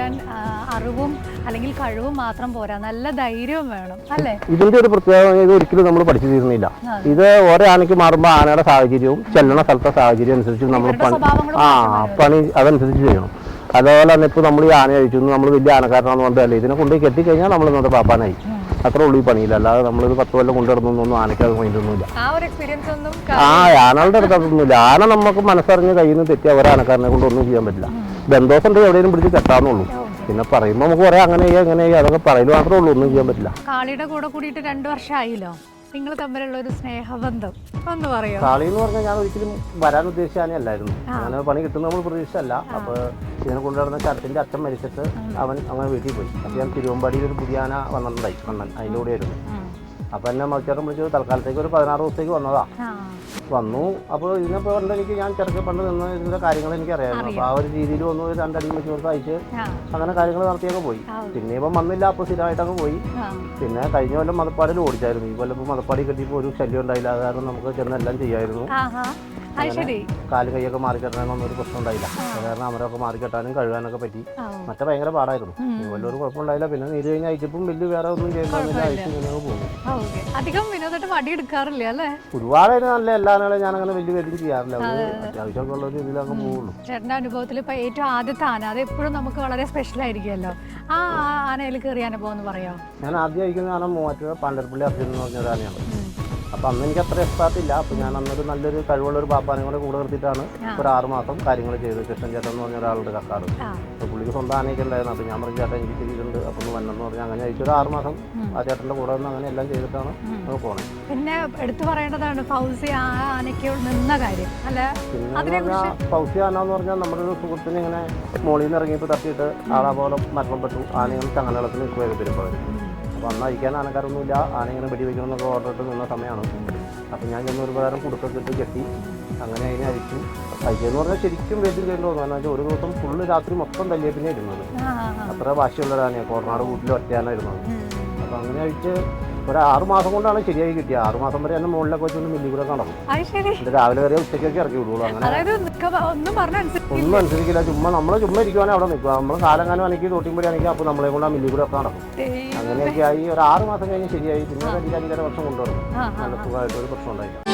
ചെയ്യാൻ അറിവും അല്ലെങ്കിൽ കഴിവും മാത്രം പോരാ, നല്ല ധൈര്യവും വേണം അല്ലേ? ഇതിന്റെ ഒരു പ്രത്യേകത ഇത് ഒരിക്കലും നമ്മൾ പഠിച്ചു തീർന്നില്ല. ഇത് ഓരോ ആനയ്ക്ക് മാറുമ്പോൾ ആനയുടെ സാഹചര്യവും ചെല്ലണ സ്ഥലത്തെ സാഹചര്യം അനുസരിച്ച് നമ്മൾ പണി അതനുസരിച്ച് ചെയ്യണം. അതുപോലെ തന്നെ ഇപ്പോൾ നമ്മൾ ഈ ആന അഴിച്ചു, നമ്മൾ വലിയ ആനക്കാരനാണെന്ന് പറഞ്ഞാൽ ഇതിനെ കൊണ്ടുപോയി കെട്ടിക്കഴിഞ്ഞാൽ നമ്മൾ ഇന്നത്തെ പാപ്പാനായി. അത്ര ഉള്ളൂ ഈ പണിയില്ല. അല്ലാതെ നമ്മളിത് 10 കൊല്ലം കൊണ്ടുവരുന്നൊന്നും ആനയ്ക്ക് അത് മൈൻഡൊന്നുമില്ല. ആനകളുടെ അടുത്ത് അതൊന്നുമില്ല. ആന നമുക്ക് മനസ്സറിഞ്ഞ് കയ്യിൽ നിന്ന് തെറ്റി ഒരു ആനക്കാരനെ കൊണ്ട് ഒന്നും ചെയ്യാൻ പറ്റില്ല. ബന്ധോസുണ്ട് എവിടെയും പിടിച്ച് കെട്ടാന്നുള്ളൂ. പിന്നെ പറയുമ്പോൾ നമുക്ക് പറയാം അങ്ങനെ എങ്ങനെ അതൊക്കെ പറയല് മാത്രമേ ഉള്ളൂ, ഒന്നും ചെയ്യാൻ പറ്റില്ല. കാളിയുടെ കൂടെ കൂടിയിട്ട് 2 വർഷമായില്ലോ, നിങ്ങൾ തമ്മിലുള്ള ഒരു സ്നേഹബന്ധം ഒന്ന് പറയാം. കാളി എന്ന് പറഞ്ഞാൽ ഞാൻ ഒരിക്കലും വരാൻ ഉദ്ദേശിച്ച ആനയല്ലായിരുന്നു. അങ്ങനെ പണി കിട്ടുന്ന നമ്മൾ പ്രതീക്ഷിച്ചല്ല. അപ്പോൾ ഇതിനെ കൊണ്ടുവരുന്ന ചരത്തിൻ്റെ അച്ഛൻ മരിച്ചിട്ട് അവൻ അങ്ങനെ വീട്ടിൽ പോയി. അപ്പോൾ ഞാൻ തിരുവമ്പാടിയിൽ ഒരു പുതിയ ആന വന്നിട്ടുണ്ടായി, കണ്ണൻ, അതിൻ്റെ കൂടെ ആയിരുന്നു. അപ്പോൾ എന്നെ മത്സരം വിളിച്ചത് തൽക്കാലത്തേക്ക് ഒരു 16 ദിവസത്തേക്ക് വന്നതാ. വന്നു. അപ്പോൾ ഇതിനെപ്പോൾ പണ്ട് എനിക്ക് ഞാൻ ചെറുക്കെ പണ്ട് നിന്ന് ഇതിൻ്റെ കാര്യങ്ങൾ എനിക്ക് അറിയാമായിരുന്നു. അപ്പോൾ ആ ഒരു രീതിയിൽ വന്നു, 2 അടിയും വെച്ച് കൊടുത്ത് അയച്ച് അങ്ങനെ കാര്യങ്ങൾ നടത്തിയൊക്കെ പോയി. പിന്നെ ഇപ്പം വന്നില്ല, അപ്പോൾ സ്ഥിരമായിട്ടൊക്കെ പോയി. പിന്നെ കഴിഞ്ഞ കൊല്ലം മതപ്പാടിൽ ഓടിച്ചായിരുന്നു. ഈ കൊല്ലം ഇപ്പോൾ മതപ്പാടി കെട്ടിയപ്പോൾ ഒരു ശല്യം ഉണ്ടായില്ല. അത് കാരണം നമുക്ക് ചെന്നെല്ലാം ചെയ്യായിരുന്നു. കാലും കൈയൊക്കെ മാറിക്കെട്ടാനൊന്നും ഒരു പ്രശ്നം ഉണ്ടായില്ല. അത് കാരണം അമരമൊക്കെ മാറിക്കെട്ടാനും കഴുകാനൊക്കെ പറ്റി. മറ്റേ ഭയങ്കര പാടായിരുന്നു. വല്ലൊരു കുഴപ്പമുണ്ടായില്ല. പിന്നെ നീര് കഴിഞ്ഞ അയച്ചപ്പം വലിയ വേറെ ഒന്നും ചെയ്യുന്നില്ല, അയച്ചു ഇങ്ങനെ പോകുന്നു. ഒരുപാട് നല്ല എല്ലാ ആനകളെയും ഞാൻ അങ്ങനെ വലിയ പേരും ചെയ്യാറില്ല. അത്യാവശ്യമൊക്കെ ഉള്ള ഒരു ഇതിലൊക്കെ പോകുള്ളൂ. ചേട്ടൻ്റെ അനുഭവത്തിൽ ഇപ്പൊ ഏറ്റവും ആദ്യത്തെ ആന അത് എപ്പോഴും നമുക്ക് വളരെ സ്പെഷ്യൽ ആയിരിക്കുമല്ലോ. ആ ആനയിൽ കയറിയ അനുഭവം എന്ന് പറയാം. ഞാൻ ആദ്യം അയക്കുന്ന ആന മൂവാറ്റുപുഴ പാണ്ടർപ്പള്ളി അർജുൻ എന്ന് പറഞ്ഞൊരു ആനയാണ്. അപ്പം അന്ന് എനിക്ക് അത്ര എക്സ്പാർട്ടില്ല. അപ്പോൾ ഞാൻ അന്നൊരു നല്ലൊരു കഴിവുള്ളൊരു പാപ്പാനെ കൂടെ നിർത്തിയിട്ടാണ് ഒരു 6 മാസം കാര്യങ്ങൾ ചെയ്തത്. കൃഷ്ണൻ ചേട്ടൻ എന്ന് പറഞ്ഞ ഒരാളുടെ കക്കാട്. അപ്പോൾ പുള്ളിക്ക് സ്വന്തം ആനയൊക്കെ ഉണ്ടായിരുന്നു. അപ്പോൾ ഞാൻ പറഞ്ഞു ചേട്ടൻ എനിക്ക് ചെയ്തിട്ടുണ്ട്, അപ്പോൾ ഒന്ന് വന്നെന്ന് പറഞ്ഞാൽ അങ്ങനെ അയച്ചൊരു 6 മാസം ആ ചേട്ടൻ്റെ കൂടെ നിന്ന് അങ്ങനെ എല്ലാം ചെയ്തിട്ടാണ് നമുക്ക് പോകണത്. പിന്നെ എടുത്തു പറയേണ്ടതാണ് ഫൗസി ആനയ്ക്ക് നിന്ന കാര്യം അല്ല. പിന്നെ ഫൗസി ആന എന്ന് പറഞ്ഞാൽ നമ്മുടെ ഒരു സുഹൃത്തിന് ഇങ്ങനെ മോളിൽ നിന്ന് ഇറങ്ങിയപ്പോൾ തട്ടിയിട്ട് ആളാപോലെ മരണപ്പെട്ടു. ആനയും ചങ്ങലകളത്തിന് നിൽക്കുകയൊക്കെ വരുമ്പോൾ അപ്പോൾ അന്ന് അയക്കാൻ ആനക്കാരൊന്നുമില്ല. ആന ഇങ്ങനെ വെടിവെക്കണം എന്നൊക്കെ ഓർഡർ ഇട്ട് നിന്ന സമയമാണ്. അപ്പോൾ ഞാൻ ചെന്ന് ഒരു പ്രകാരം കുടുക്കൊക്കെ ഇട്ട് കെട്ടി അങ്ങനെ അതിനെ അയച്ചു. അയച്ചെന്ന് പറഞ്ഞാൽ ശരിക്കും വെയിറ്റ് ചെയ്യേണ്ടി തോന്നുന്നു. കാരണം വെച്ചാൽ ഒരു ദിവസം ഫുള്ള് രാത്രി മൊത്തം തല്ലിയപ്പിനെ ഇരുന്നത്. അത്ര വാശിയുള്ളൊരാനയാണ്. കോർണാട് കൂട്ടിൽ ഒറ്റയാനാണ് ഇരുന്നത്. അപ്പോൾ അങ്ങനെ അയച്ച് ഒരു 6 മാസം കൊണ്ടാണ് ശരിയായി കിട്ടിയത്. 6 മാസം വരെ എന്നെ മുകളിലൊക്കെ വെച്ചൊന്ന് മില്ലി കൂടെ നടക്കും. രാവിലെ വരെ ഉച്ചയ്ക്കൊക്കെ ഇറക്കി വിടുള്ളൂ. അങ്ങനെ ഒന്നും അനുസരിക്കില്ല. നമ്മൾ ചുമ്മാ ഇരിക്കുവാണെങ്കിൽ അവിടെ നിൽക്കുക. നമ്മൾ കാലം അനക്കി തോട്ടിയുമ്പോഴാണെങ്കിൽ അപ്പോൾ നമ്മളെ കൊണ്ട് ആ മില്ലി കൂടെ ഒക്കെ നടക്കും. അങ്ങനെയൊക്കെ ആയി ഒരു 6 മാസം കഴിഞ്ഞ് ശരിയായി. പിന്നെ 2-2.5 വർഷം കൊണ്ടുവരും. നല്ല സുഖമായിട്ട് ഒരു പ്രശ്നം ഉണ്ടായില്ല.